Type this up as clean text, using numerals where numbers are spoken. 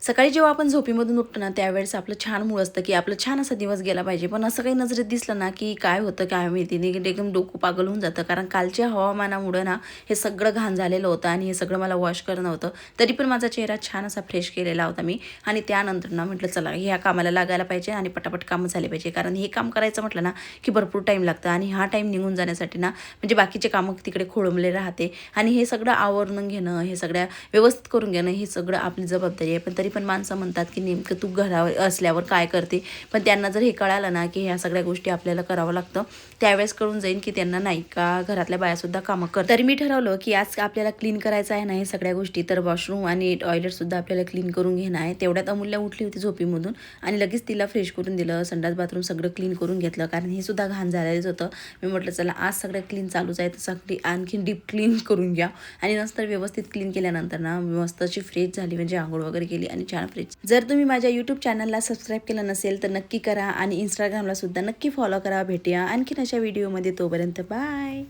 सकाळी जेव्हा आपण झोपेमधून उठतो ना त्यावेळेस आपलं छान मूड असतं की आपलं छान असा दिवस गेला पाहिजे, पण असं काही नजरेत दिसलं ना की काय होतं काय माहिती नाही, एकदम डोकं पागल होऊन जातं. कारण कालच्या हवामानामुळे ना हे सगळं घाण झालेलं होतं आणि हे सगळं मला वॉश करणं होतं. तरी पण माझा चेहरा छान असा फ्रेश केलेला होता मी. आणि त्यानंतर ना म्हटलं चला ह्या कामाला लागायला पाहिजे आणि पटापट कामं झाले पाहिजे, कारण हे काम करायचं म्हटलं ना की भरपूर टाईम लागतं आणि हा टाईम निघून जाण्यासाठी ना म्हणजे बाकीचे कामं तिकडे खोळंबले राहते आणि हे सगळं आवरून घेणं, हे सगळ्या व्यवस्थित करून घेणं हे सगळं आपली जबाबदारी आहे. पण तरी पण माणसं म्हणतात की नेमकं तू घरावर असल्यावर काय करते, पण त्यांना जर हे कळालं ना की ह्या सगळ्या गोष्टी आपल्याला करावं लागतं त्यावेळेस कळून जाईल की त्यांना नाही का घरातल्या बायासुद्धा कामं कर. तरी मी ठरवलं की आज आपल्याला क्लीन करायचं आहे ना हे सगळ्या गोष्टी, तर वॉशरूम आणि टॉयलेटसुद्धा आपल्याला क्लीन करून घेणं आहे. तेवढ्यात अमूल्य उठली होती झोपीमधून आणि लगेच तिला फ्रेश करून दिलं, संडास बाथरूम सगळं क्लीन करून घेतलं, कारण हे सुद्धा घाण झालेलंच होतं. मी म्हटलं चला आज सगळं क्लीन चालूच आहे तर सगळी आणखीन डीप क्लीन करून घ्या. आणि नंतर व्यवस्थित क्लीन केल्यानंतर ना मस्त अशी फ्रेश झाली, म्हणजे आंघोळ वगैरे केली आणि छान फ्रेश. जर तुम्ही माझ्या यूट्यूब चॅनलला सबस्क्राईब केलं नसेल तर नक्की करा आणि इंस्टाग्रामला सुद्धा नक्की फॉलो करा. भेटूया आणखीन अशा व्हिडिओमध्ये, तोपर्यंत बाय.